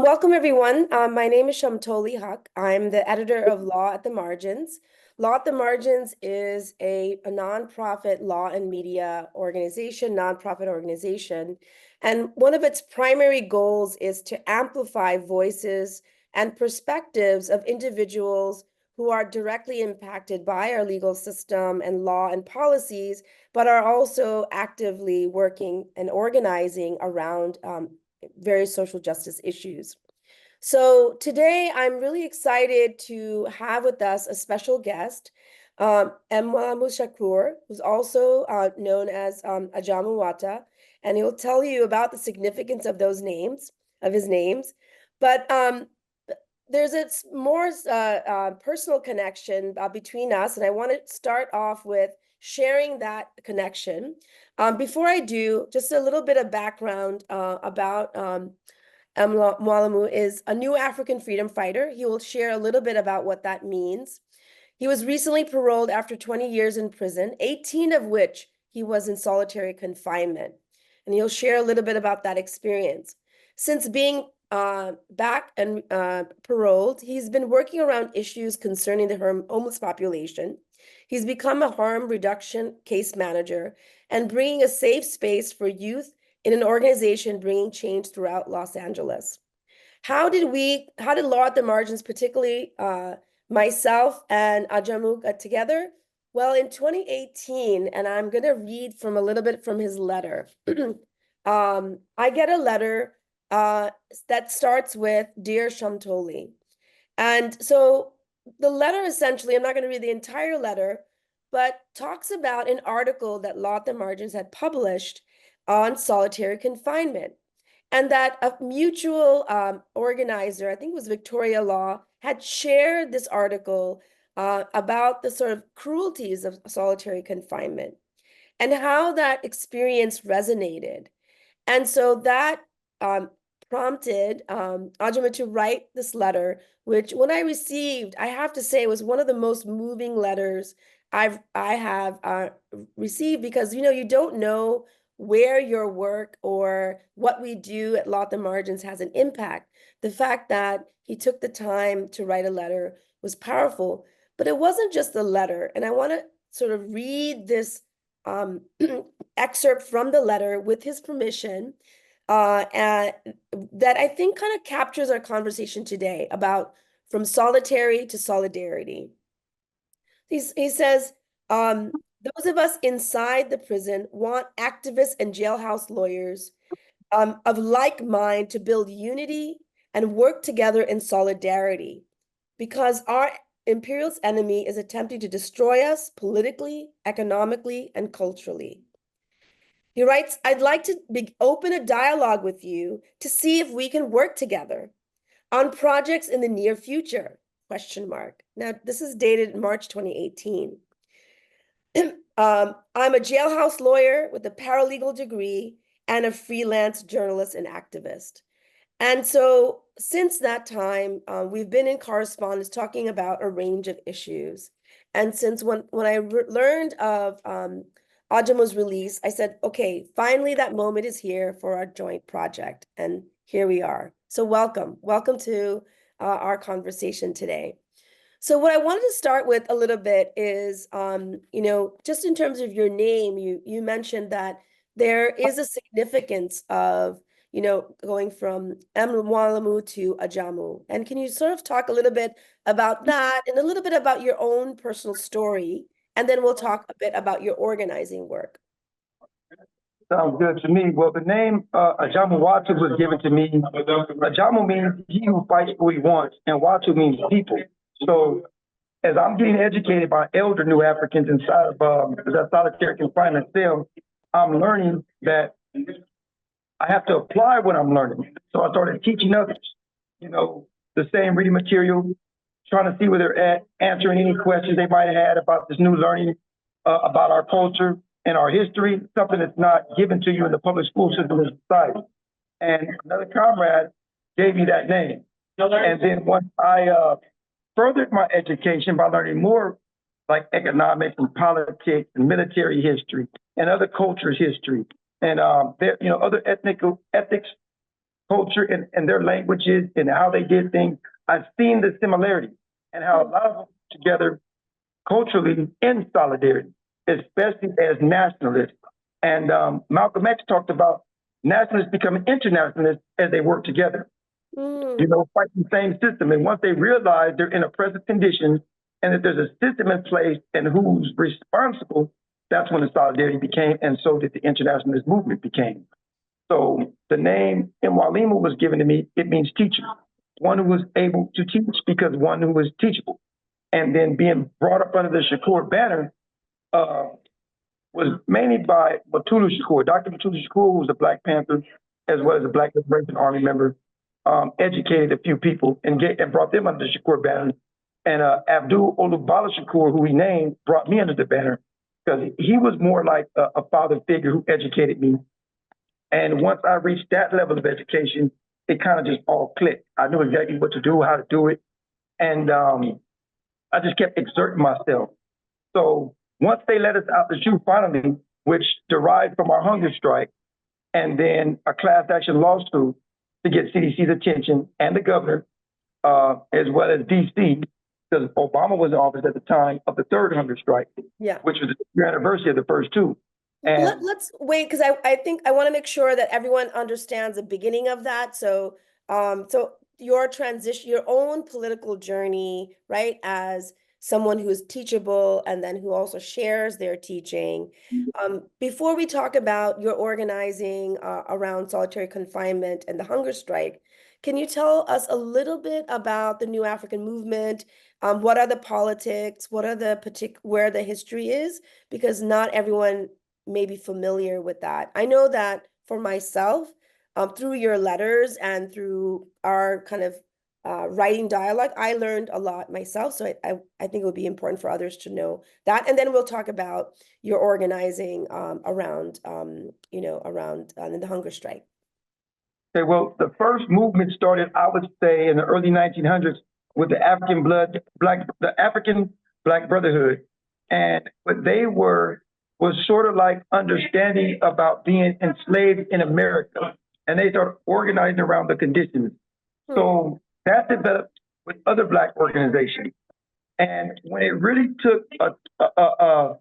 Welcome, everyone. My name is Chaumtoli Huq. I'm the editor of Law at theMargins. Law at theMargins is a nonprofit law and media organization, nonprofit organization. And one of its primary goals is to amplify voices and perspectives of individuals who are directly impacted by our legal system and law and policies, but are also actively working and organizing around various social justice issues. So today I'm really excited to have with us a special guest, Mwalimu Shakur, who's also known as Ajamu Watu, and he'll tell you about the significance of those names, of his names. But there's a more personal connection between us, and I want to start off with sharing that connection. Before I do, just a little bit of background about Mwalimu is a new African freedom fighter. He will share a little bit about what that means. He was recently paroled after 20 years in prison, 18 of which he was in solitary confinement. And he'll share a little bit about that experience. Since being back and paroled, he's been working around issues concerning the homeless population. He's become a harm reduction case manager and bringing a safe space for youth in an organization bringing change throughout Los Angeles. How did Law at theMargins, particularly myself and Ajamu, get together? Well, in 2018, and I'm going to read from a little bit from his letter. I get a letter that starts with, "Dear Chaumtoli." And so the letter essentially, I'm not going to read the entire letter, but talks about an article that Law at theMargins had published on solitary confinement. And that a mutual organizer, I think it was Victoria Law, had shared this article about the sort of cruelties of solitary confinement and how that experience resonated. And so that prompted Ajamu to write this letter, which when I received, I have to say, was one of the most moving letters I have received, because, you don't know where your work or what we do at Law at theMargins has an impact. The fact that he took the time to write a letter was powerful, but it wasn't just a letter. And I want to sort of read this excerpt from the letter with his permission, and that I think kind of captures our conversation today about from solitary to solidarity. He says, those of us inside the prison want activists and jailhouse lawyers of like mind to build unity and work together in solidarity, because our imperialist enemy is attempting to destroy us politically, economically, and culturally. He writes, "I'd like to open a dialogue with you to see if we can work together on projects in the near future, question mark." Now, this is dated March 2018. I'm a jailhouse lawyer with a paralegal degree and a freelance journalist and activist. And so since that time, we've been in correspondence talking about a range of issues. And since when I learned of Ajamu's release, I said, okay, finally that moment is here for our joint project. And here we are. So welcome to our conversation today. So what I wanted to start with a little bit is, just in terms of your name, you mentioned that there is a significance of, going from Mwalimu to Ajamu. And can you sort of talk a little bit about that and a little bit about your own personal story? And then we'll talk a bit about your organizing work. Sounds good to me. Well, the name Ajamu Watu was given to me. Ajamu means he who fights for what he wants, and Watu means people. So as I'm getting educated by elder new Africans inside of that solitary confinement cell, I'm learning that I have to apply what I'm learning. So I started teaching others, the same reading material, trying to see where they're at, answering any questions they might have had about this new learning about our culture and our history, something that's not given to you in the public school system in society. And another comrade gave me that name. And then once I furthered my education by learning more like economics and politics and military history and other cultures' history and other ethics, culture and their languages and how they did things. I've seen the similarities and how a lot of them together culturally in solidarity, especially as nationalists. And Malcolm X talked about nationalists becoming internationalists as they work together, fighting the same system. And once they realize they're in oppressive conditions and that there's a system in place and who's responsible, that's when the solidarity became, and so did the internationalist movement became. So the name Mwalimu was given to me, it means teacher, one who was able to teach because one who was teachable. And then being brought up under the Shakur banner was mainly by Mwalimu Shakur. Dr. Mwalimu Shakur, who was a Black Panther, as well as a Black Liberation Army member, educated a few people and brought them under the Shakur banner. And Abdul Olubala Shakur, who he named, brought me under the banner because he was more like a father figure who educated me. And once I reached that level of education, it kind of just all clicked. I knew exactly what to do, how to do it. And I just kept exerting myself. So once they let us out the chute finally, which derived from our hunger strike, and then a class action lawsuit to get CDC's attention and the governor, as well as DC, because Obama was in office at the time of the third hunger strike, which was the year anniversary of the first two. And let's wait, because I think I want to make sure that everyone understands the beginning of that. So, so your transition, your own political journey, right, as someone who is teachable and then who also shares their teaching. Before we talk about your organizing around solitary confinement and the hunger strike, can you tell us a little bit about the New African Movement? What are the politics? What are the where the history is? Because not everyone may be familiar with that. I know that for myself, through your letters and through our kind of writing dialogue, I learned a lot myself. So I think it would be important for others to know that. And then we'll talk about your organizing around, around the hunger strike. Okay, well, the first movement started, I would say, in the early 1900s with the African Black Brotherhood. And what they was sort of like understanding about being enslaved in America. And they started organizing around the conditions. So that developed with other Black organizations. And when it really took a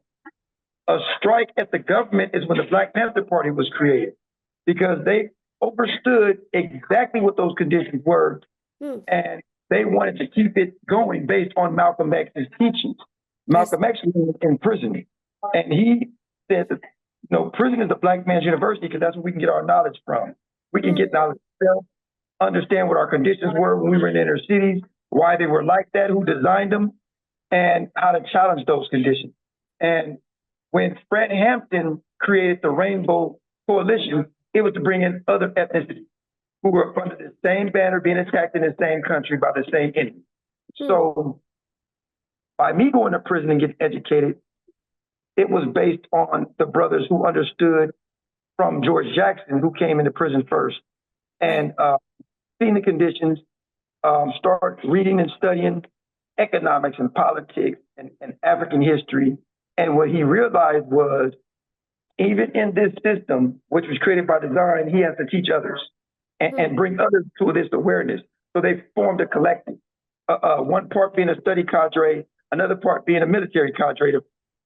strike at the government is when the Black Panther Party was created, because they understood exactly what those conditions were. And they wanted to keep it going based on Malcolm X's teachings. Malcolm X was in prison. And he said that, prison is the Black man's university because that's where we can get our knowledge from. We can get knowledge ourselves, understand what our conditions were when we were in inner cities, why they were like that, who designed them, and how to challenge those conditions. And when Fred Hampton created the Rainbow Coalition, it was to bring in other ethnicities who were under the same banner being attacked in the same country by the same enemy. So by me going to prison and getting educated, it was based on the brothers who understood from George Jackson, who came into prison first, and seeing the conditions, start reading and studying economics and politics and African history. And what he realized was, even in this system, which was created by design, he has to teach others and bring others to this awareness. So they formed a collective, one part being a study cadre, another part being a military cadre,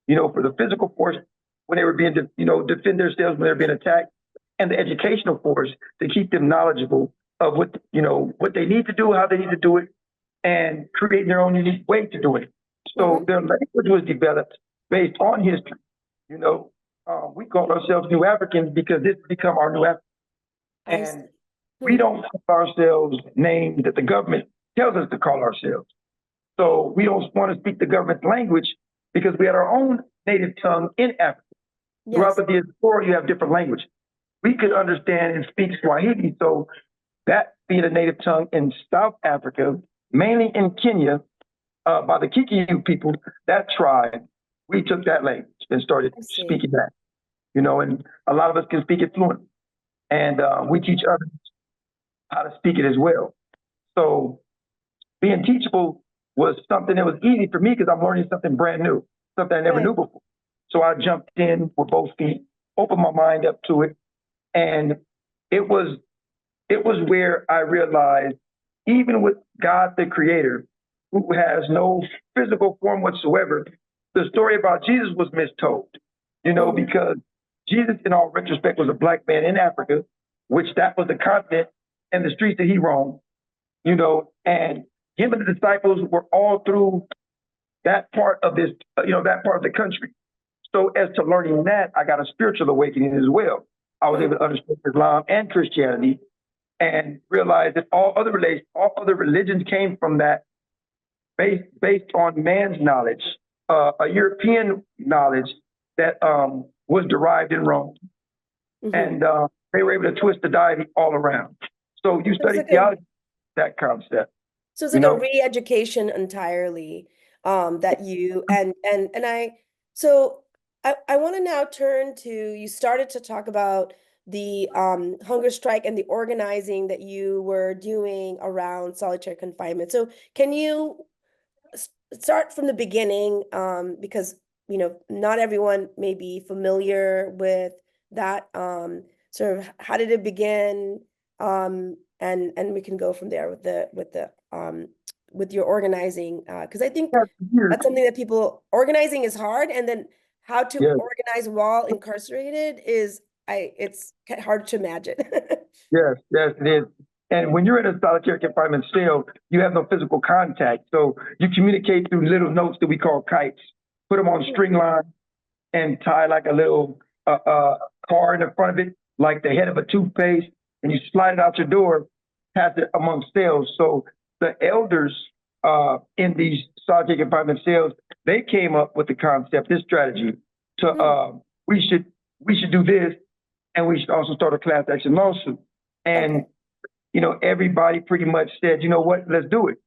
for the physical force when they were being, defend themselves when they were being attacked, and the educational force to keep them knowledgeable of what they need to do, how they need to do it, and create their own unique way to do it. So their language was developed based on history. We call ourselves New Africans because this has become our New African. And we don't call ourselves names that the government tells us to call ourselves. So we don't want to speak the government's language because we had our own native tongue in Africa. Throughout the diaspora, you have different languages. We could understand and speak Swahili, so that being a native tongue in South Africa, mainly in Kenya, by the Kikuyu people, that tribe, we took that language and started speaking that, and a lot of us can speak it fluently. And we teach others how to speak it as well. So being teachable was something that was easy for me because I'm learning something brand new, something I never knew before. So I jumped in with both feet, opened my mind up to it. And it was it was where I realized, even with God the Creator, who has no physical form whatsoever, the story about Jesus was mistold, because Jesus, in all retrospect, was a black man in Africa, which that was the continent and the streets that he roamed, and him and the disciples were all through that part of this, that part of the country. So as to learning that, I got a spiritual awakening as well. I was able to understand Islam and Christianity and realized that all other religions came from that based on man's knowledge, a European knowledge that was derived in Rome. And they were able to twist the deity all around. So you study theology, that concept. So it's like a re-education entirely that you and I want to now turn to, you started to talk about the hunger strike and the organizing that you were doing around solitary confinement. So can you start from the beginning, because not everyone may be familiar with that, sort of how did it begin, and we can go from there with your organizing, because I think that's something that organizing is hard, and then how to organize while incarcerated it's hard to imagine. Yes, it is. And when you're in a solitary confinement cell, you have no physical contact. So you communicate through little notes that we call kites. Put them on string line and tie like a little card in front of it, like the head of a toothpaste, and you slide it out your door, pass it among cells. So the elders in these solitary confinement cells, they came up with the concept, this strategy to we should do this, and we should also start a class action lawsuit. And everybody pretty much said, you know what, let's do it.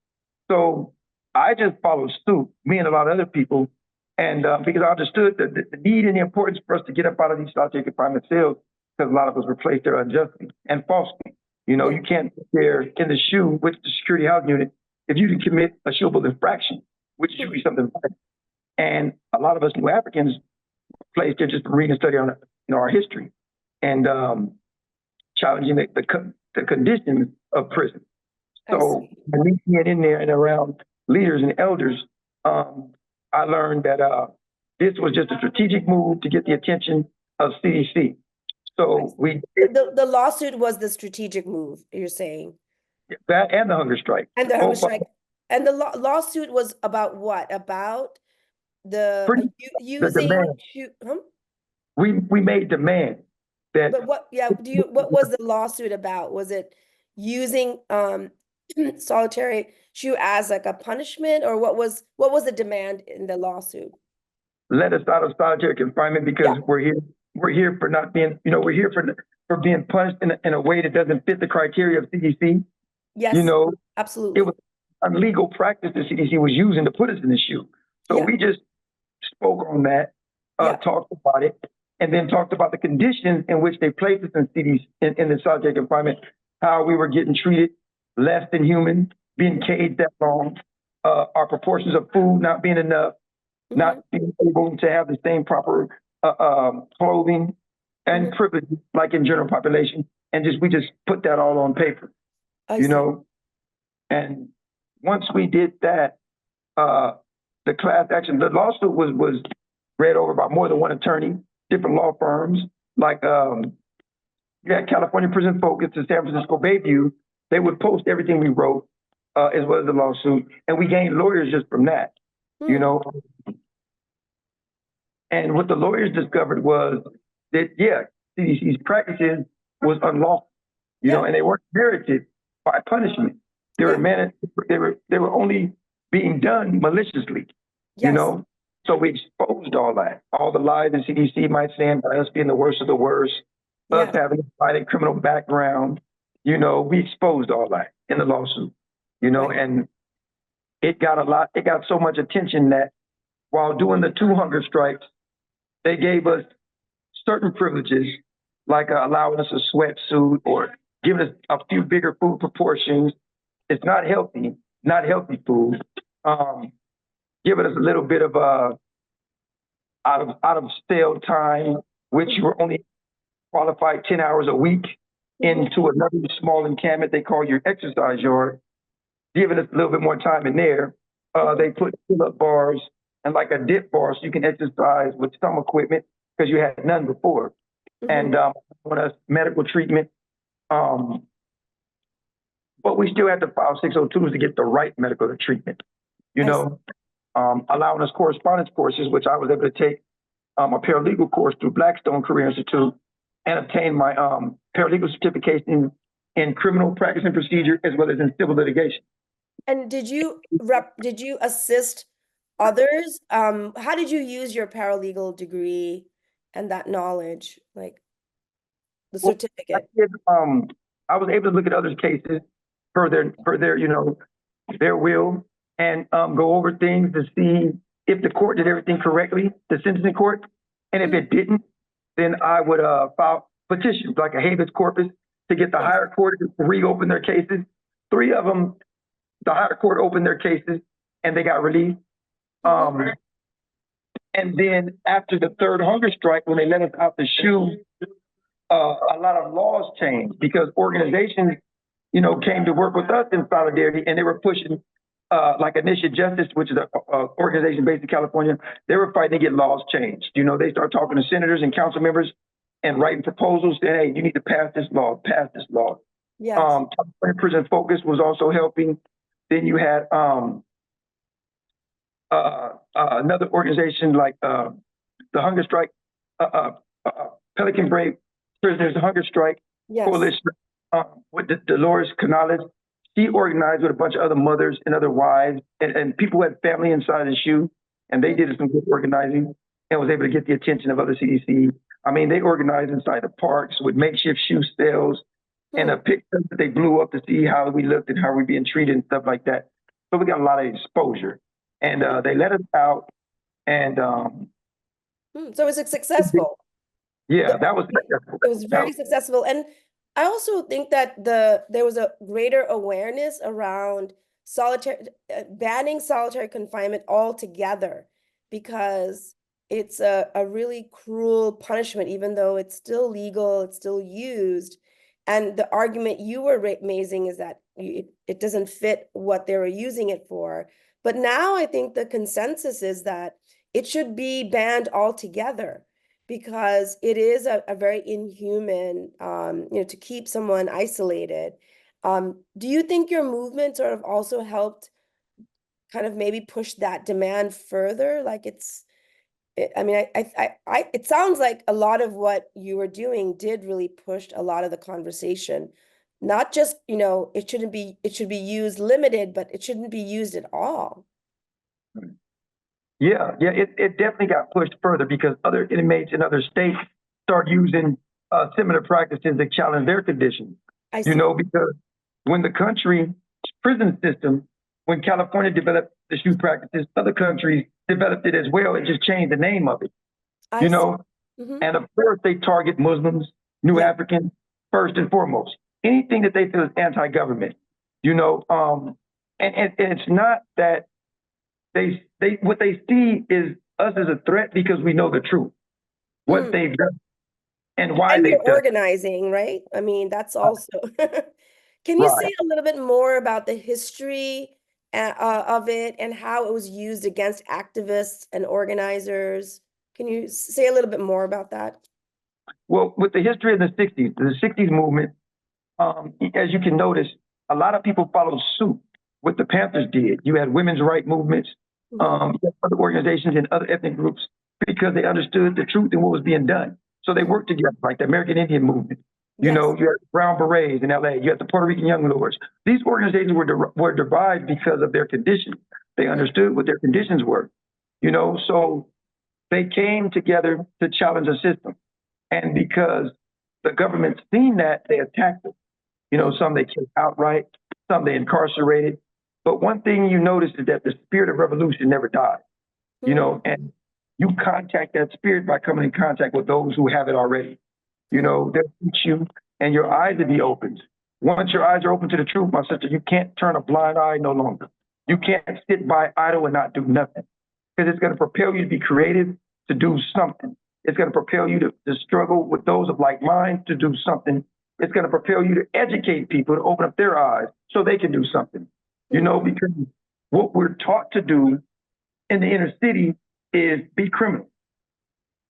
So I just followed suit, me and a lot of other people, and because I understood the need and the importance for us to get up out of these solitary confinement cells, because a lot of us were placed there unjustly and falsely. You can't sit there in the shoe with the security housing unit if you didn't commit a shoeable infraction, which is usually something bad. And a lot of us new Africans were placed there just to read and study on our history and challenging the conditions of prison. So when we get in there and around leaders and elders, I learned that this was just a strategic move to get the attention of CDC. So the lawsuit was the strategic move, you're saying? That and the hunger strike. And the hunger strike. And the lawsuit was about what? About the using We made demand that. But what was the lawsuit about? Was it using solitary shoe as like a punishment, or what was the demand in the lawsuit? Let us out of solitary confinement because we're here for not being, we're here for being punished in a way that doesn't fit the criteria of CDC. Yes, absolutely. It was a legal practice the CDC was using to put us in the shoe. So we just spoke on that, talked about it, and then talked about the conditions in which they placed us in CDC, in the solitary confinement, how we were getting treated less than human, being caged that long, our proportions of food not being enough, not being able to have the same proper clothing and privileges like in general population, and we just put that all on paper, And once we did that, the class action, the lawsuit was read over by more than one attorney, different law firms, like you had California Prison Focus to San Francisco Bayview. They would post everything we wrote, as well as the lawsuit, and we gained lawyers just from that, And what the lawyers discovered was that, CDC's practices was unlawful, and they weren't merited by punishment. They were only being done maliciously, So we exposed all that, all the lies the CDC might stand by us being the worst of the worst, us having a violent criminal background. We exposed all that in the lawsuit, and it got so much attention that while doing the 2 hunger strikes, they gave us certain privileges, like allowing us a sweatsuit or giving us a few bigger food proportions. It's not healthy food. Giving us a little bit of out of stale time, which you were only qualified 10 hours a week. into another small encampment they call your exercise yard, giving us a little bit more time in there. They put pull-up bars and like a dip bar so you can exercise with some equipment because you had none before. And on us medical treatment. But we still had to file 602s to get the right medical treatment, you know, allowing us correspondence courses, which I was able to take a paralegal course through Blackstone Career Institute and obtain my paralegal certification in criminal practice and procedure as well as in civil litigation. And did you assist others? How did you use your paralegal degree and that knowledge, like the certificate? I was able to look at others' cases for their you know, their will and go over things to see if the court did everything correctly, the sentencing court, and if it didn't, then I would file petitions like a habeas corpus to get the higher court to reopen their cases. 3 of them, the higher court opened their cases and they got released. And then after the 3rd hunger strike, when they let us out the SHU, a lot of laws changed because organizations, you know, came to work with us in solidarity, and they were pushing like Initiative Justice, which is an organization based in California. They were fighting to get laws changed. You know, they started talking to senators and council members and writing proposals saying, hey, you need to pass this law, pass this law. Yes. Prison Focus was also helping. Then you had another organization like the Hunger Strike, Pelican Brave Prisoners Hunger Strike Coalition with Dolores Canales. She organized with a bunch of other mothers and other wives and people who had family inside the SHU, and they did some good organizing and was able to get the attention of other CDC. I mean, they organized inside the parks with makeshift SHU cells and a picture that they blew up to see how we looked and how we being treated and stuff like that. So we got a lot of exposure, and they let us out, and so it was successful. Yeah, that was successful. It was very successful, and I also think that there was a greater awareness around banning solitary confinement altogether, because it's a really cruel punishment, even though it's still legal, it's still used. And the argument you were raising is that it doesn't fit what they were using it for. But now I think the consensus is that it should be banned altogether, because it is a very inhuman, you know, to keep someone isolated. Do you think your movement sort of also helped kind of maybe push that demand further? Like I mean, it sounds like a lot of what you were doing did really push a lot of the conversation. Not just, you know, it should be used limited, but it shouldn't be used at all. Yeah, it definitely got pushed further because other inmates in other states start using similar practices that challenge their conditions. You know, because when the country's prison system, when California developed the SHU practices, other countries developed it as well and just changed the name of it. You know, and of course they target Muslims, New Africans first and foremost. Anything that they feel is anti-government. You know, and it's not that they what they see is us as a threat because we know the truth, what they've done and why they've done. Organizing, right? I mean, that's also. Can you say a little bit more about the history of it and how it was used against activists and organizers? Can you say a little bit more about that? Well, with the history of the 60s movement, as you can notice, a lot of people followed suit. What the Panthers did. You had women's rights movements, other organizations and other ethnic groups, because they understood the truth and what was being done. So they worked together, like the American Indian movement. You know, you had Brown Berets in LA, you had the Puerto Rican Young Lords. These organizations were derived because of their conditions. They understood what their conditions were, you know, so they came together to challenge the system. And because the government seen that, they attacked them. You know, some they killed outright, some they incarcerated. But one thing you notice is that the spirit of revolution never dies, you know, and you contact that spirit by coming in contact with those who have it already. You know, they'll teach you and your eyes will be opened. Once your eyes are open to the truth, my sister, you can't turn a blind eye no longer. You can't sit by idle and not do nothing, because it's going to propel you to be creative, to do something. It's going to propel you to struggle with those of like minds to do something It's going to propel you to educate people, to open up their eyes so they can do something. You know, because what we're taught to do in the inner city is be criminal.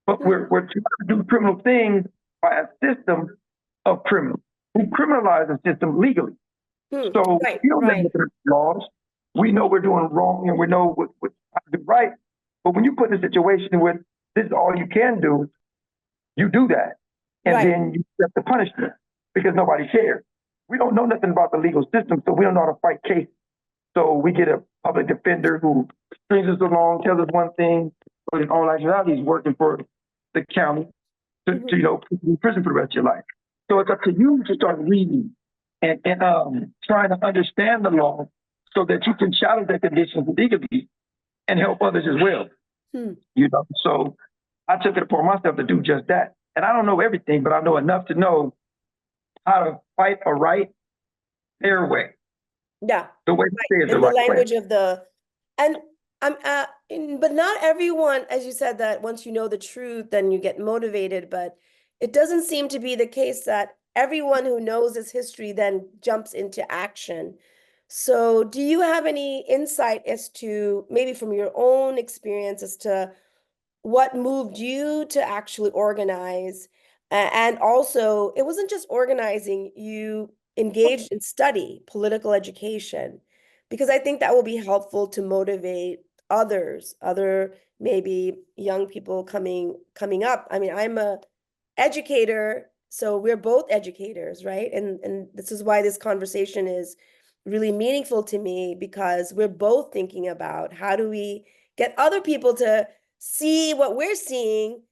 But we're trying to do criminal things by a system of criminals who criminalize the system legally. So we don't have the laws. We know we're doing wrong and we know what how to do right. But when you put in a situation where this is all you can do, you do that. And then you accept the punishment because nobody cares. We don't know nothing about the legal system, so we don't know how to fight cases. So we get a public defender who strings us along, tells us one thing, but in all actuality, he's working for the county to you know, put you in prison for the rest of your life. So it's up to you to start reading and trying to understand the law so that you can challenge the conditions legally and help others as well. You know, so I took it upon myself to do just that. And I don't know everything, but I know enough to know how to fight a right their way. Yeah. The way to say it, in the language of the, and but not everyone, as you said, that once you know the truth, then you get motivated. But it doesn't seem to be the case that everyone who knows this history then jumps into action. So do you have any insight as to, maybe from your own experience, as to what moved you to actually organize? And also, it wasn't just organizing, you engaged in study, political education, because I think that will be helpful to motivate others, other maybe young people coming up. I mean, I'm a educator, so we're both educators, right? And this is why this conversation is really meaningful to me, because we're both thinking about how do we get other people to see what we're seeing.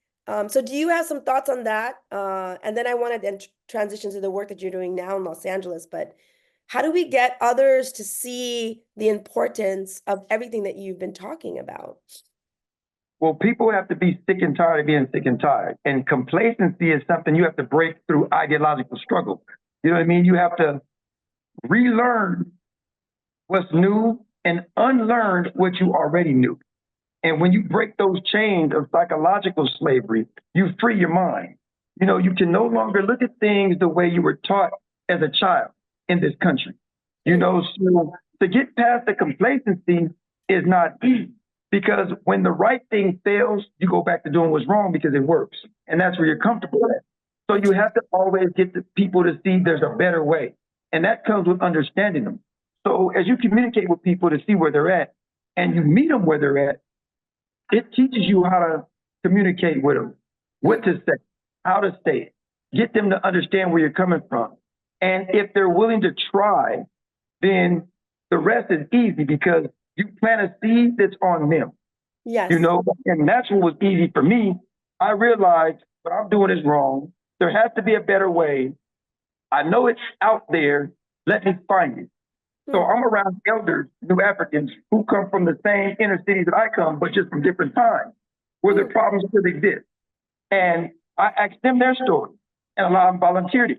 So do you have some thoughts on that? And then I want to then transition to the work that you're doing now in Los Angeles, but how do we get others to see the importance of everything that you've been talking about? Well, people have to be sick and tired of being sick and tired. And complacency is something you have to break through ideological struggle. You know what I mean? You have to relearn what's new and unlearn what you already knew. And when you break those chains of psychological slavery, you free your mind. You know, you can no longer look at things the way you were taught as a child in this country. You know, so to get past the complacency is not easy, because when the right thing fails, you go back to doing what's wrong because it works. And that's where you're comfortable at. So you have to always get the people to see there's a better way. And that comes with understanding them. So as you communicate with people to see where they're at and you meet them where they're at, it teaches you how to communicate with them, what to say, how to say it, get them to understand where you're coming from. And if they're willing to try, then the rest is easy because you plant a seed that's on them. Yes. You know, and that's what was easy for me. I realized what I'm doing is wrong. There has to be a better way. I know it's out there. Let me find it. So I'm around elders, New Africans, who come from the same inner cities that I come, but just from different times, where the problems still exist. And I ask them their story, and a lot of them volunteered it.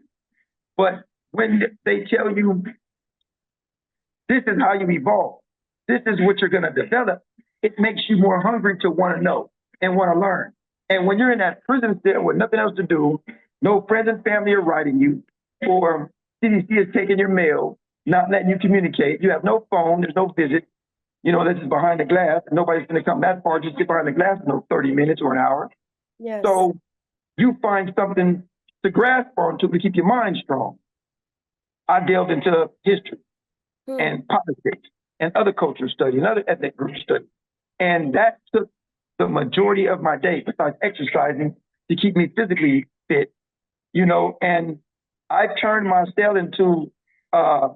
But when they tell you, this is how you evolve, this is what you're going to develop, it makes you more hungry to want to know and want to learn. And when you're in that prison cell with nothing else to do, no friends and family are writing you, or CDC is taking your mail, not letting you communicate. You have no phone, there's no visit. You know, this is behind the glass. And nobody's going to come that far, just sit behind the glass for 30 minutes or an hour. Yes. So you find something to grasp onto to keep your mind strong. I delved into history and politics and other culture study and other ethnic group study. And that took the majority of my day, besides exercising, to keep me physically fit, you know, and I turned my cell into a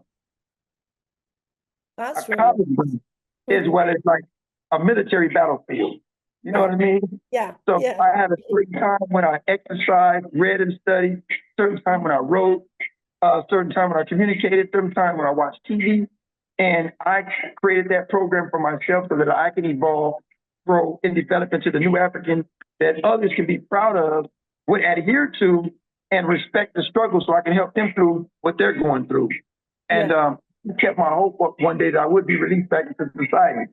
college room, as well as like a military battlefield. You know what I mean? Yeah. So Yeah. I had a certain time when I exercised, read and studied, certain time when I wrote, certain time when I communicated, certain time when I watched TV. And I created that program for myself so that I can evolve, grow, and develop into the new African that others can be proud of, would adhere to, and respect the struggle so I can help them through what they're going through. And it kept my hope up one day that I would be released back into society.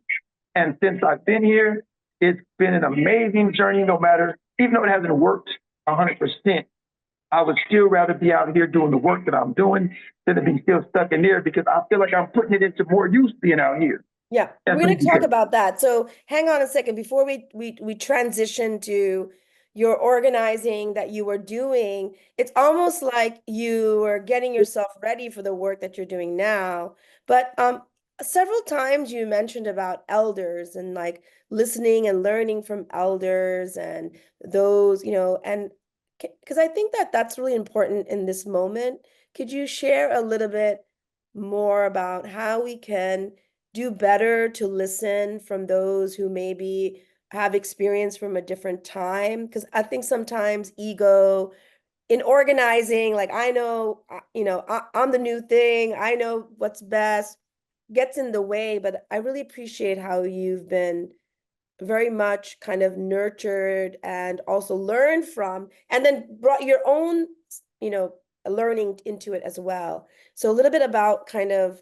And since I've been here, it's been an amazing journey, no matter, even though it hasn't worked 100%, I would still rather be out here doing the work that I'm doing than to be still stuck in there because I feel like I'm putting it into more use being out here. Yeah, we're That's going to talk what about that. So hang on a second before we transition to your organizing that you were doing. It's almost like you were getting yourself ready for the work that you're doing now. But several times you mentioned about elders and like listening and learning from elders and those, and because I think that that's really important in this moment. Could you share a little bit more about how we can do better to listen from those who maybe have experience from a different time? Because I think sometimes ego in organizing, like I know, I'm the new thing, I know what's best, gets in the way. But I really appreciate how you've been very much kind of nurtured and also learned from, and then brought your own, you know, learning into it as well. So a little bit about kind of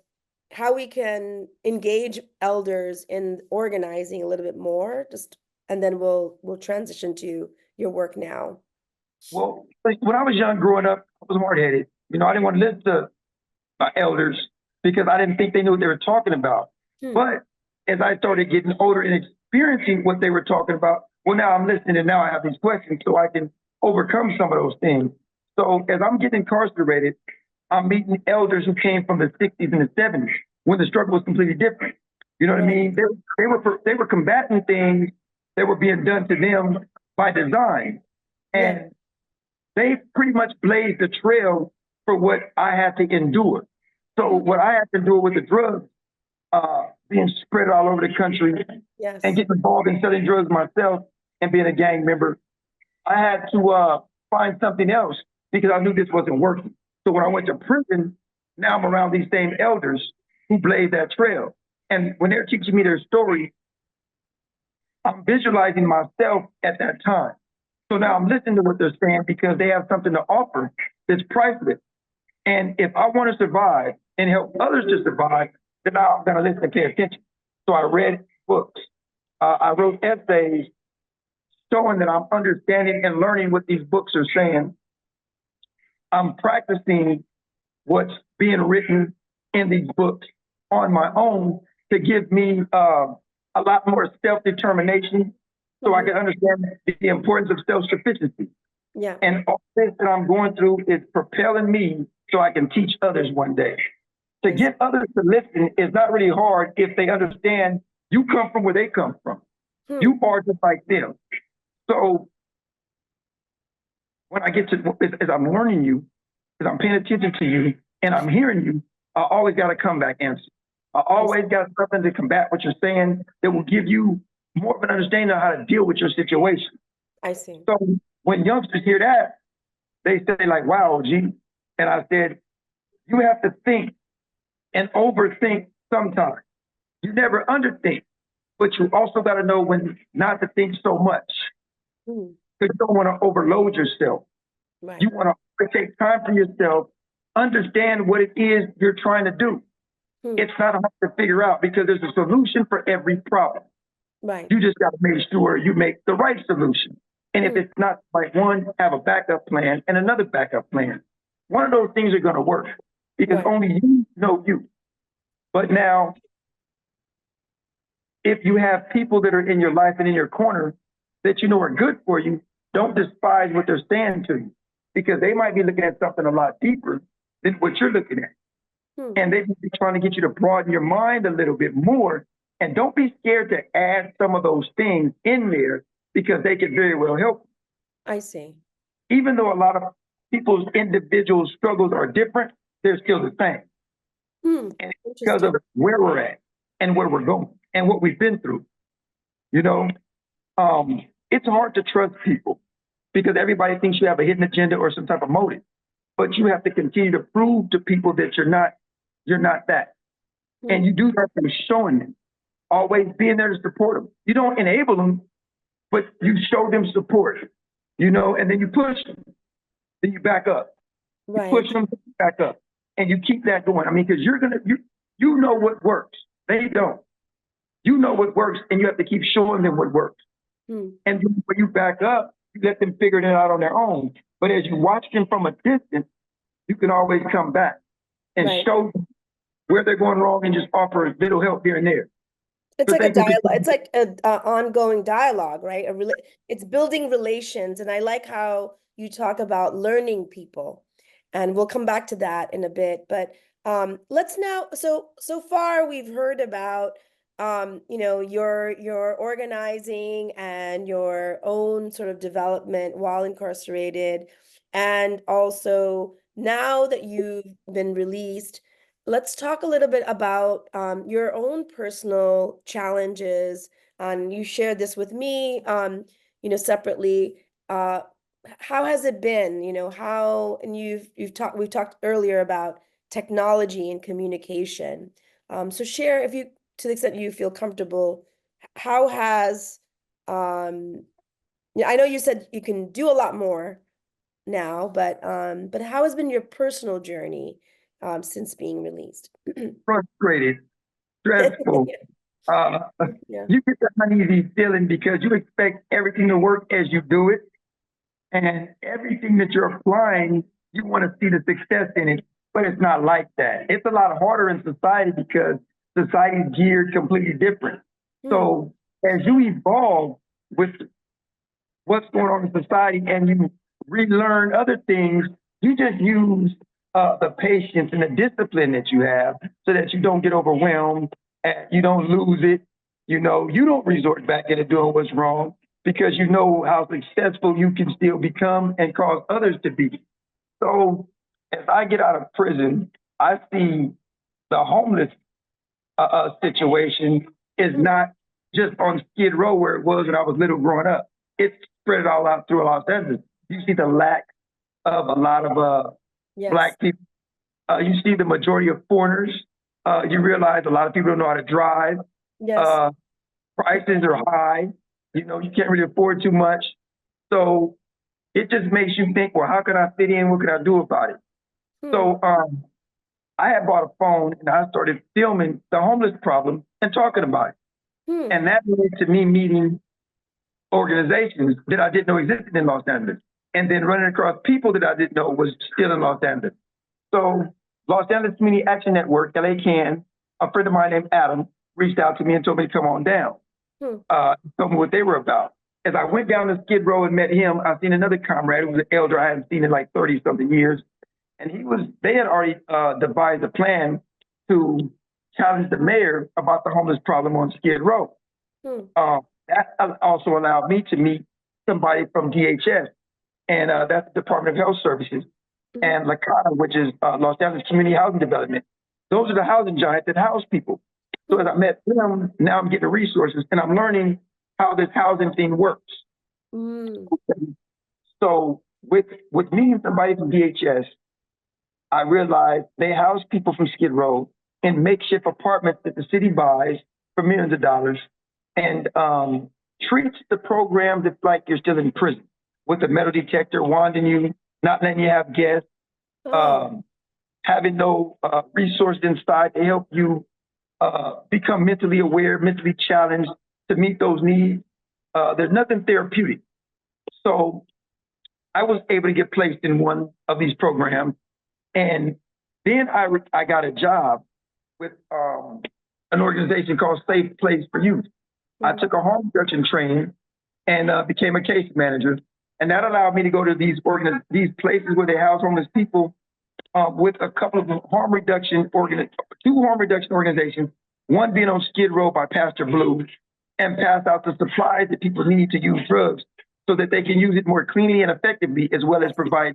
how we can engage elders in organizing a little bit more, just, and then we'll transition to your work now. well, like, when I was young growing up, I was hard headed. I didn't want to listen to my elders because I didn't think they knew what they were talking about. Hmm. But as I started getting older and experiencing what they were talking about, well, now I'm listening and now I have these questions so I can overcome some of those things. So as I'm getting incarcerated, I'm meeting elders who came from the 60s and the 70s when the struggle was completely different. You know what I mean? They were combating things that were being done to them by design. Yeah. And they pretty much blazed the trail for what I had to endure. So what I had to endure with the drugs, being spread all over the country Yes. and getting involved in selling drugs myself and being a gang member, I had to find something else because I knew this wasn't working. So when I went to prison, now I'm around these same elders who blazed that trail. And when they're teaching me their story, I'm visualizing myself at that time. So now I'm listening to what they're saying because they have something to offer that's priceless. And if I want to survive and help others to survive, then now I'm going to listen and pay attention. So I read books. I wrote essays showing that I'm understanding and learning what these books are saying. I'm practicing what's being written in these books on my own to give me a lot more self-determination so I can understand the importance of self-sufficiency. Yeah. And all this that I'm going through is propelling me so I can teach others one day. To get others to listen is not really hard if they understand you come from where they come from. You are just like them. So when I get to, as I'm learning you, as I'm paying attention to you, and I'm hearing you, I always got a comeback answer. I always got something to combat what you're saying that will give you more of an understanding of how to deal with your situation. I see. So when youngsters hear that, they say like, wow, G. And I said, you have to think and overthink sometimes. You never underthink, but you also got to know when not to think so much. Because you don't want to overload yourself. Right. You want to take time for yourself, understand what it is you're trying to do. It's not hard to figure out because there's a solution for every problem. Right. You just got to make sure you make the right solution. And if it's not the right one, have a backup plan and another backup plan. One of those things are going to work because only you know you. But now, if you have people that are in your life and in your corner that you know are good for you, don't despise what they're saying to you because they might be looking at something a lot deeper than what you're looking at. And they be trying to get you to broaden your mind a little bit more. And don't be scared to add some of those things in there because they can very well help. I see. Even though a lot of people's individual struggles are different, they're still the same. And it's because of where we're at and where we're going and what we've been through. It's hard to trust people because everybody thinks you have a hidden agenda or some type of motive. But you have to continue to prove to people that you're not that. And you do that through showing them, always being there to support them. You don't enable them, but you show them support, and then you push them, then you back up. Right. You push them back up, and you keep that going. I mean, because you know what works. They don't. You know what works, and you have to keep showing them what works. And when you back up, you let them figure it out on their own. But as you watch them from a distance, you can always come back and Right. show them where they're going wrong and just offer little help here and there. It's So like a they can dialogue. continue. It's like a ongoing dialogue, right? It's building relations, and I like how you talk about learning people, and we'll come back to that in a bit. But let's now. So far, we've heard about your organizing and your own sort of development while incarcerated, and also now that you've been released. Let's talk a little bit about your own personal challenges. And you shared this with me, separately. How has it been? How, and we've talked earlier about technology and communication. So share, if you, to the extent you feel comfortable, how has, yeah, I know you said you can do a lot more now, but how has been your personal journey since being released? Frustrated, stressful. Uh, Yeah. you get that uneasy feeling because you expect everything to work as you do it. And everything that you're applying, you want to see the success in it, but it's not like that. It's a lot harder in society because society is geared completely different. Hmm. So as you evolve with what's going on in society and you relearn other things, you just use the patience and the discipline that you have so that you don't get overwhelmed and you don't lose it. You know, you don't resort back into doing what's wrong because you know how successful you can still become and cause others to be. So as I get out of prison, I see the homeless situation is Hmm. not just on Skid Row where it was when I was little growing up. It's spread it all out through Los Angeles. You see the lack of a lot of Yes. black people. You see the majority of foreigners. You realize a lot of people don't know how to drive. Yes. Uh, Prices are high. You know, you can't really afford too much. So it just makes you think, well, how can I fit in? What can I do about it? Hmm. So I had bought a phone and I started filming the homeless problem and talking about it. Hmm. And that led to me meeting organizations that I didn't know existed in Los Angeles, and then running across people that I didn't know was still in Los Angeles. So Los Angeles Community Action Network, LA CAN, a friend of mine named Adam reached out to me and told me to come on down. Hmm. Told me what they were about. As I went down to Skid Row and met him, I seen another comrade who was an elder I hadn't seen in like 30 something years. And they had already devised a plan to challenge the mayor about the homeless problem on Skid Row. Hmm. That also allowed me to meet somebody from DHS, and that's the Department of Health Services, Mhm. and LACADA, which is Los Angeles Community Housing Development. Those are the housing giants that house people. So as Hmm. I met them, now I'm getting the resources, and I'm learning how this housing thing works. Hmm. So with meeting somebody from DHS, I realized they house people from Skid Row in makeshift apartments that the city buys for millions of dollars and treats the program just like you're still in prison with a metal detector, wanding you, not letting you have guests, Oh. um, having no resources inside to help you become mentally aware, mentally challenged to meet those needs. There's nothing therapeutic. So I was able to get placed in one of these programs. And then I got a job with an organization called Safe Place for Youth. I Hmm. took a harm reduction training and became a case manager. And that allowed me to go to these places where they house homeless people with a couple of two harm reduction organizations, one being on Skid Row by Pastor Blue, and pass out the supplies that people need to use drugs so that they can use it more cleanly and effectively, as well as provide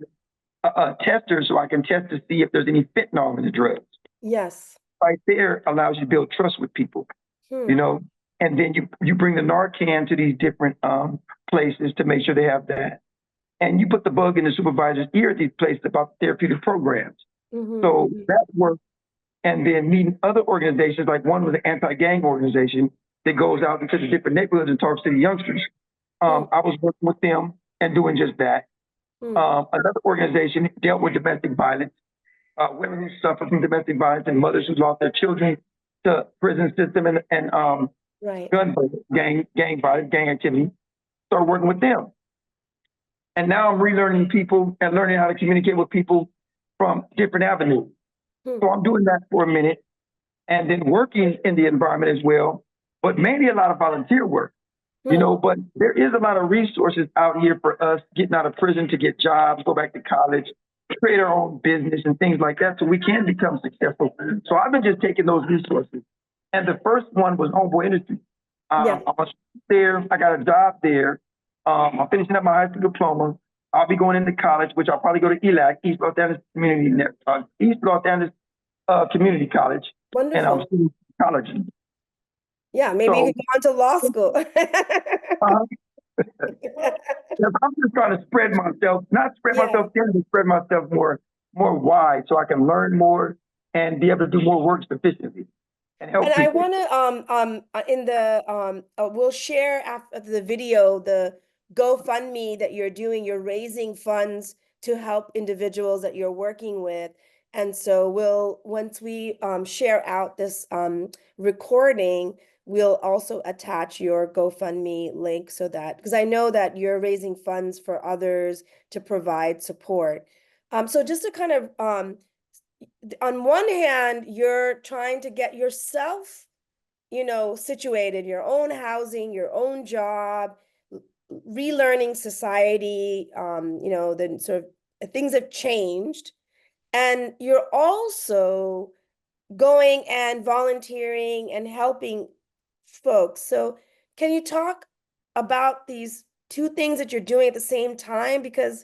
a tester so I can test to see if there's any fentanyl in the drugs. Yes. Right there allows you to build trust with people, you Hmm. know, and then you bring the Narcan to these different places to make sure they have that. And you put the bug in the supervisor's ear at these places about therapeutic programs. Hmm. So that worked. And then meeting other organizations, like one was an anti-gang organization that goes out into the different neighborhoods and talks to the youngsters. Hmm. I was working with them and doing just that. Hmm. Another organization dealt with domestic violence, women who suffer from domestic violence and mothers who lost their children to prison system and Right. gun gang violence, gang activity. Started working with them. And now I'm relearning people and learning how to communicate with people from different avenues. So I'm doing that for a minute and then working in the environment as well, but mainly a lot of volunteer work, but there is a lot of resources out here for us getting out of prison to get jobs, go back to college, create our own business and things like that so we can become successful. So I've been just taking those resources. And the first one was homeboy industry. I'm there. I got a job there. I'm finishing up my high school diploma. I'll be going into college, which I'll probably go to ELAC, East Los Angeles Community College. Wonderful. And I'm still in college. Yeah, maybe you could go on to law school. I'm just trying to spread myself, not spread myself thin, but spread myself more wide so I can learn more and be able to do more work efficiently. And I want to we'll share after the video the GoFundMe that you're doing. You're raising funds to help individuals that you're working with. And so once we share out this recording, we'll also attach your GoFundMe link so that, because I know that you're raising funds for others to provide support. So just to kind of on one hand, you're trying to get yourself, situated, your own housing, your own job, relearning society, the sort of things have changed. And you're also going and volunteering and helping folks. So can you talk about these two things that you're doing at the same time? Because,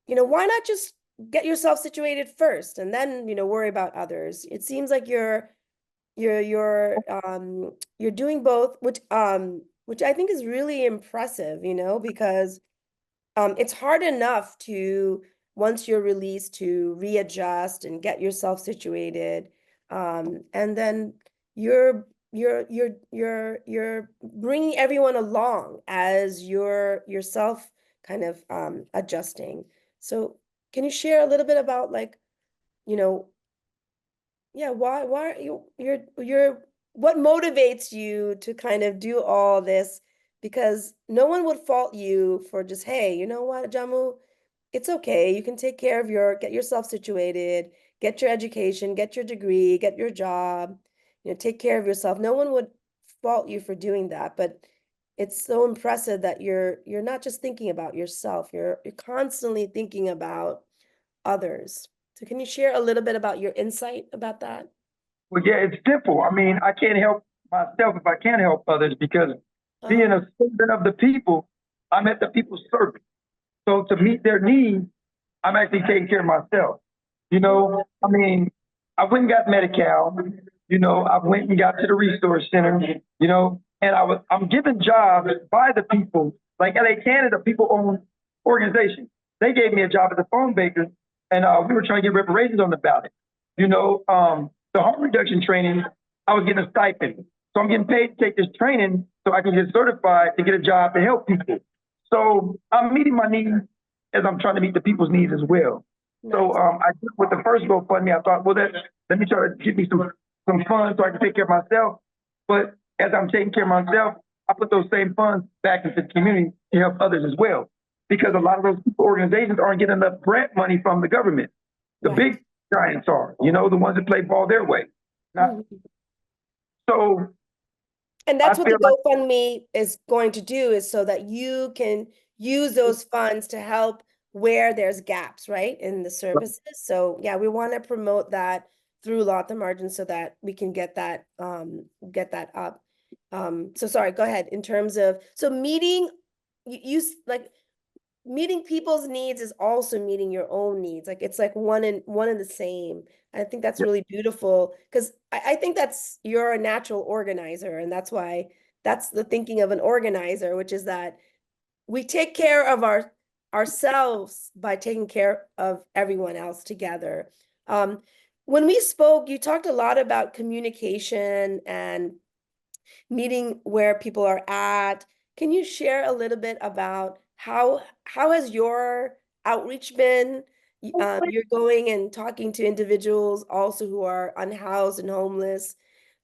why not just get yourself situated first and then, worry about others? It seems like you're doing both, which I think is really impressive, because it's hard enough to, once you're released, to readjust and get yourself situated. And then you're bringing everyone along as you're yourself kind of adjusting. So can you share a little bit about why you're what motivates you to kind of do all this? Because no one would fault you for just, hey, you know what, Ajamu, it's okay. You can take care of get yourself situated, get your education, get your degree, get your job, take care of yourself. No one would fault you for doing that, but it's so impressive that you're not just thinking about yourself, you're constantly thinking about others. So can you share a little bit about your insight about that? Well, yeah, it's simple. I mean, I can't help myself if I can't help others because being a servant of the people, I'm at the people's service. So to meet their needs, I'm actually taking care of myself. I mean, I went and got Medi-Cal, I went and got to the resource center, and I'm given jobs by the people, like LA Canada, people-owned organization. They gave me a job as a phone baker, and we were trying to get reparations on the ballot. The harm reduction training, I was getting a stipend. So I'm getting paid to take this training so I can get certified to get a job to help people. So I'm meeting my needs as I'm trying to meet the people's needs as well. Nice. So with the first GoFundMe, I thought, well, let me try to get me some funds so I can take care of myself. But as I'm taking care of myself, I put those same funds back into the community to help others as well. Because a lot of those organizations aren't getting enough grant money from the government. The big giants are, the ones that play ball their way. So, and that's what the GoFundMe is going to do, is so that you can use those funds to help where there's gaps, right, in the services. So yeah, we want to promote that through Law at the Margins so that we can get that up. So sorry, go ahead. In terms of, so meeting meeting people's needs is also meeting your own needs. Like it's like one and the same. I think that's really beautiful because I think you're a natural organizer, and that's why that's the thinking of an organizer, which is that we take care of ourselves by taking care of everyone else together. When we spoke, you talked a lot about communication and meeting where people are at. Can you share a little bit about how has your outreach been? You're going and talking to individuals also who are unhoused and homeless.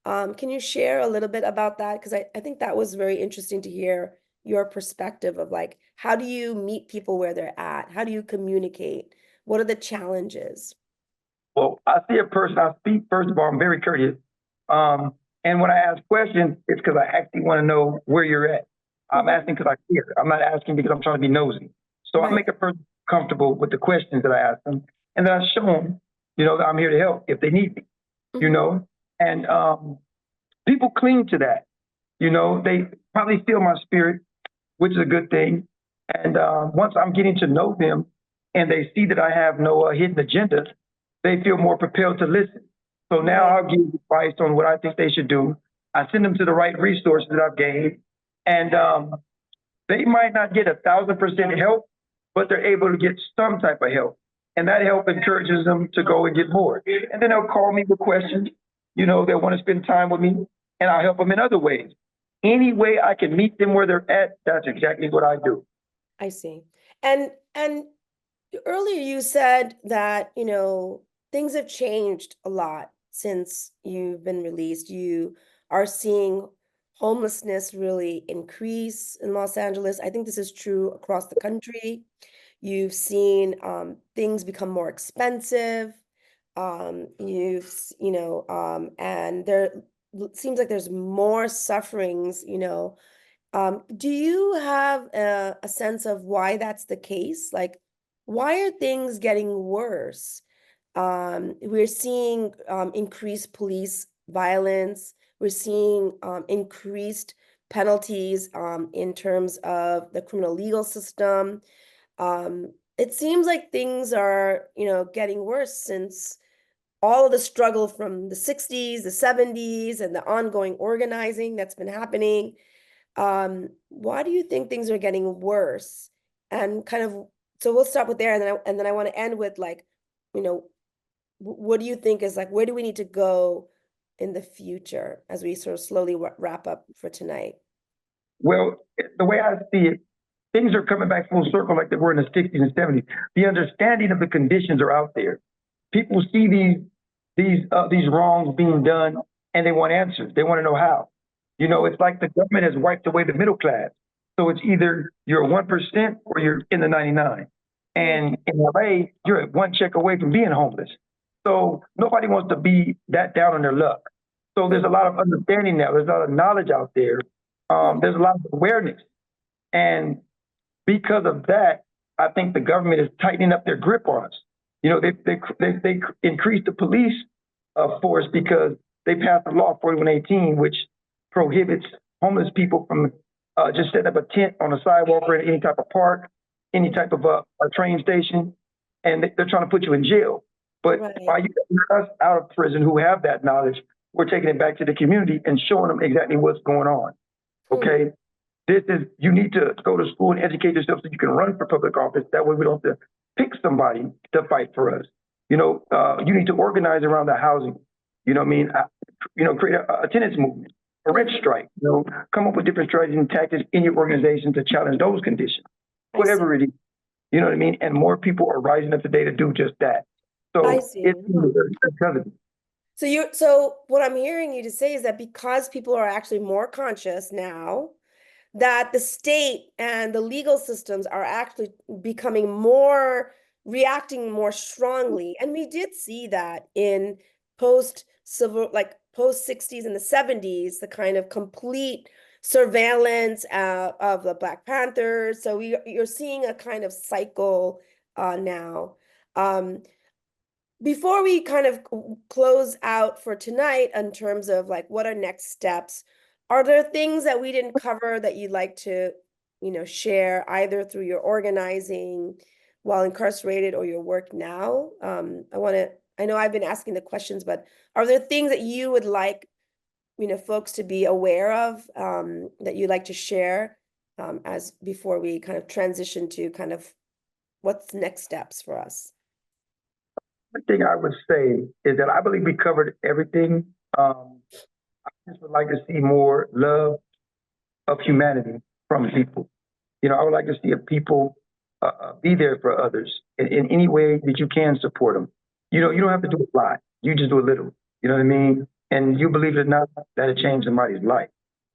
Can you share a little bit about that? Because I think that was very interesting to hear your perspective of like, how do you meet people where they're at? How do you communicate? What are the challenges? Well, I see a person, I speak, first of all, I'm very courteous. And when I ask questions, it's because I actually want to know where you're at. I'm asking because I care. I'm not asking because I'm trying to be nosy. So I Right. make a person comfortable with the questions that I ask them. And then I show them, that I'm here to help if they need me, and people cling to that. They probably feel my spirit, which is a good thing. And once I'm getting to know them and they see that I have no hidden agenda, they feel more propelled to listen. So now Right. I'll give advice on what I think they should do. I send them to the right resources that I've gained. And they might not get 1,000% help, but they're able to get some type of help. And that help encourages them to go and get more. And then they'll call me with questions. They want to spend time with me, and I'll help them in other ways. Any way I can meet them where they're at, that's exactly what I do. I see. And earlier you said that, things have changed a lot since you've been released. You are seeing homelessness really increase in Los Angeles. I think this is true across the country. You've seen things become more expensive. And there seems like there's more sufferings, do you have a sense of why that's the case? Like, why are things getting worse? We're seeing increased police violence. We're seeing increased penalties in terms of the criminal legal system. It seems like things are, getting worse since all of the struggle from the 60s, the 70s, and the ongoing organizing that's been happening. Why do you think things are getting worse? And kind of, so we'll start with there, and then I want to end with like, what do you think is like, where do we need to go in the future as we sort of slowly wrap up for tonight? Well, the way I see it, things are coming back full circle like they were in the 60s and 70s. The understanding of the conditions are out there. People see these wrongs being done, and they want answers. They want to know how. It's like the government has wiped away the middle class. So it's either you're 1% or you're in the 99. And in LA, you're at one check away from being homeless. So nobody wants to be that down on their luck. So there's a lot of understanding now. There's a lot of knowledge out there. There's a lot of awareness. And because of that, I think the government is tightening up their grip on us. They increased the police force because they passed the law 4118, which prohibits homeless people from just setting up a tent on a sidewalk or in any type of park, any type of a train station, and they're trying to put you in jail. But by you us out of prison who have that knowledge, we're taking it back to the community and showing them exactly what's going on. Okay, you need to go to school and educate yourself so you can run for public office. That way we don't have to pick somebody to fight for us. You need to organize around the housing. Create a attendance movement, a rent strike. Come up with different strategies and tactics in your organization to challenge those conditions, whatever it is. You know what I mean? And more people are rising up today to do just that. So I see. it's because of it. So what I'm hearing you to say is that because people are actually more conscious now, that the state and the legal systems are actually becoming reacting more strongly. And we did see that in post-civil, like post-60s and the 70s, the kind of complete surveillance of the Black Panthers. So you're seeing a kind of cycle now. Before we kind of close out for tonight in terms of like what are next steps, are there things that we didn't cover that you'd like to, share either through your organizing while incarcerated or your work now? I know I've been asking the questions, but are there things that you would like, folks to be aware of that you'd like to share as before we kind of transition to kind of what's next steps for us? The thing I would say is that I believe we covered everything. I just would like to see more love of humanity from people. I would like to see people be there for others in any way that you can support them. You don't have to do a lot. You just do a little. You know what I mean? And you believe it or not, that'll change somebody's life.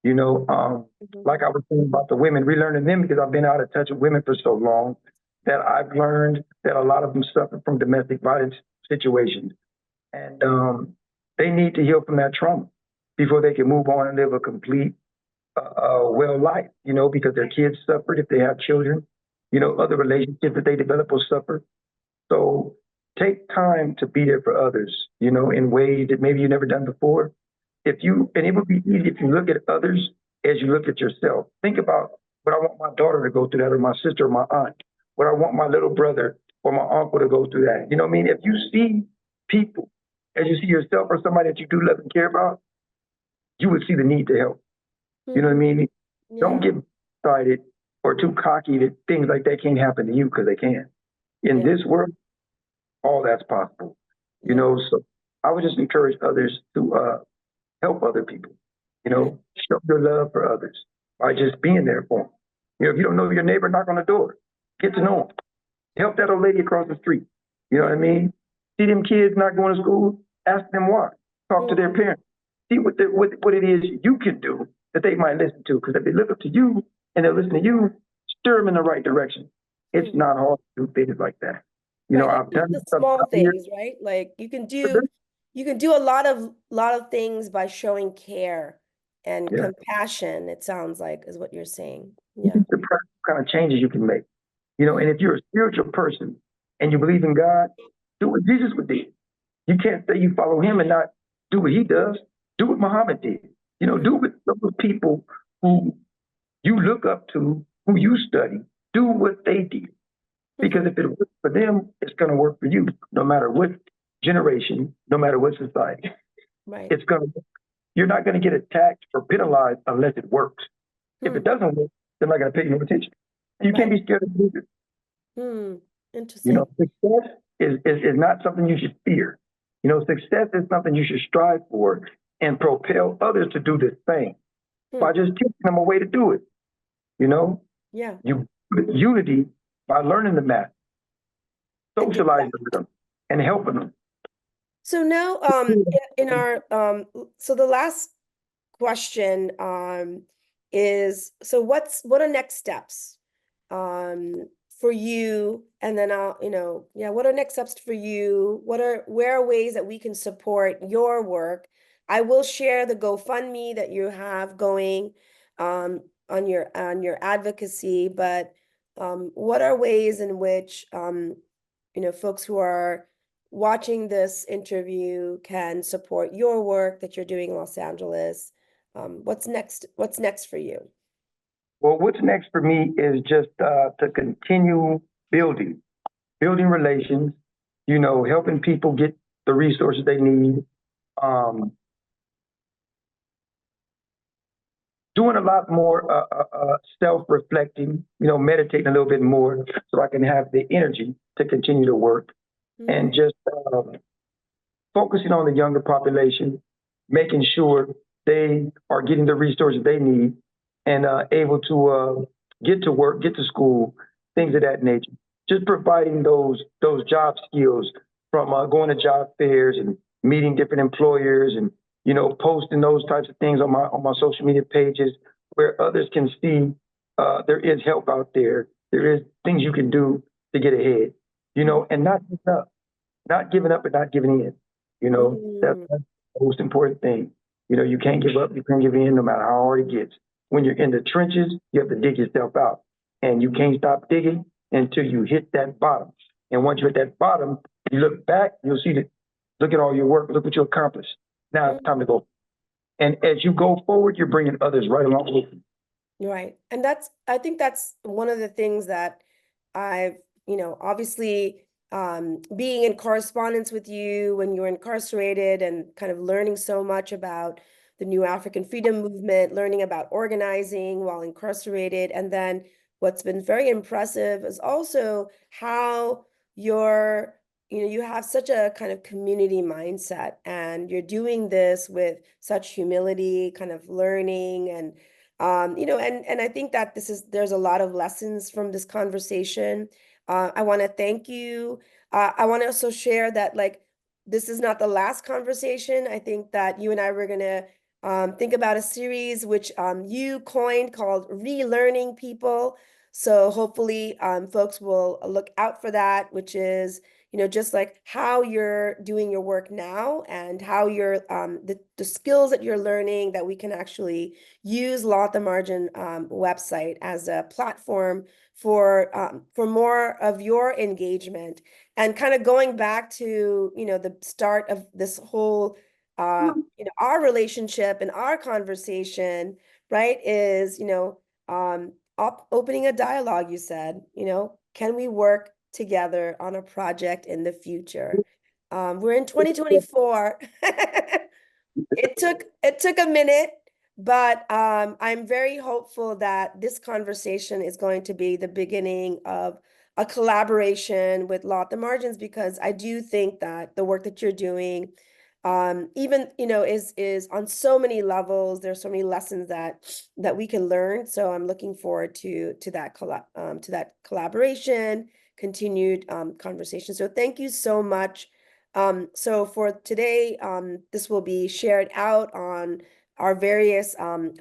Like I was saying about the women, relearning them because I've been out of touch with women for so long that I've learned that a lot of them suffer from domestic violence situations. And they need to heal from that trauma before they can move on and live a complete, well life, because their kids suffered if they have children, other relationships that they develop will suffer. So take time to be there for others, in ways that maybe you've never done before. And it would be easy if you look at others as you look at yourself. Think about what I want my daughter to go through that, or my sister, or my aunt, what I want my little brother or my uncle to go through that. You know what I mean? If you see people as you see yourself or somebody that you do love and care about, you would see the need to help. You know what I mean? Don't get excited or too cocky that things like that can't happen to you, because they can. In this world, all that's possible. So I would just encourage others to help other people. Show your love for others by just being there for them. If you don't know your neighbor, knock on the door. Get to know them. Help that old lady across the street. You know what I mean? See them kids not going to school, ask them why. Talk to their parents. See what it is you can do that they might listen to. Because if they look up to you and they listen to you, stir them in the right direction. It's not hard to do things like that. I've done the stuff small out here. things, right? Like you can do a lot of things by showing care and compassion, it sounds like, is what you're saying. Yeah. The kind of changes you can make. And if you're a spiritual person and you believe in God, do what Jesus would do. You can't say you follow him and not do what he does. Do what Muhammad did. Do what those people who you look up to, who you study, do what they did. Because if it works for them, it's going to work for you, no matter what generation, no matter what society. Right. It's going to work. You're not going to get attacked or penalized unless it works. If it doesn't work, they're not going to pay you no attention. You can't be scared of doing it. Interesting. Success is not something you should fear. Success is something you should strive for and propel others to do the same by just teaching them a way to do it. Yeah. You unity by learning the math, socializing with them, and helping them. So now, in our so the last question is, so what are next steps for you? And then what are next steps for you? Where are ways that we can support your work? I will share the GoFundMe that you have going on your advocacy, but what are ways in which folks who are watching this interview can support your work that you're doing in Los Angeles? What's next? What's next for you? Well, what's next for me is just to continue building relations, helping people get the resources they need, doing a lot more self-reflecting, meditating a little bit more so I can have the energy to continue to work, and just focusing on the younger population, making sure they are getting the resources they need and able to get to work, get to school, things of that nature. Just providing those job skills from going to job fairs and meeting different employers, and posting those types of things on my social media pages where others can see there is help out there. There is things you can do to get ahead, and not giving up and not giving in. That's the most important thing. You can't give up, you can't give in, no matter how hard it gets. When you're in the trenches, you have to dig yourself out, and you can't stop digging until you hit that bottom. And once you hit that bottom, you look back, you'll see that, look at all your work, look what you accomplished. Now it's time to go. And as you go forward, you're bringing others right along with you. Right. And I think that's one of the things that I've, obviously being in correspondence with you when you're incarcerated and kind of learning so much about the new African freedom movement, learning about organizing while incarcerated. And then what's been very impressive is also how you have such a kind of community mindset, and you're doing this with such humility, kind of learning, and and I think that there's a lot of lessons from this conversation. I want to thank you. I want to also share that, like, this is not the last conversation. I think that you and I were going to Think about a series which you coined called Relearning People. So hopefully folks will look out for that, which is, just like how you're doing your work now and how you're the skills that you're learning that we can actually use Law at the Margin website as a platform for more of your engagement. And kind of going back to, the start of this whole our relationship and our conversation, right, is, opening a dialogue, you said, can we work together on a project in the future? We're in 2024. It took a minute, but I'm very hopeful that this conversation is going to be the beginning of a collaboration with Law at the Margins, because I do think that the work that you're doing, even is on so many levels. There's so many lessons that we can learn. So I'm looking forward to that collaboration, continued conversation. So thank you so much. So for today, this will be shared out on our various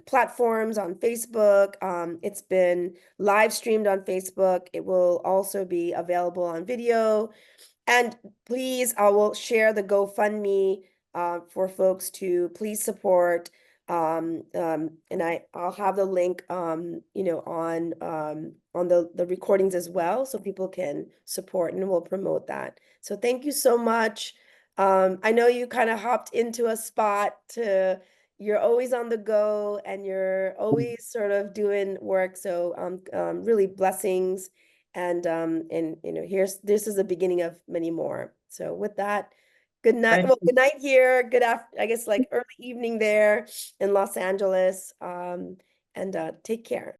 platforms on Facebook. It's been live streamed on Facebook. It will also be available on video. And please, I will share the GoFundMe for folks to please support. And I'll have the link, on the recordings as well, so people can support, and we'll promote that. So thank you so much. I know you kind of hopped into a spot you're always on the go and you're always sort of doing work. So really blessings. And this is the beginning of many more. So with that, good night. Thank Well, you. good night here. Good after, I guess, like early evening there in Los Angeles. And take care.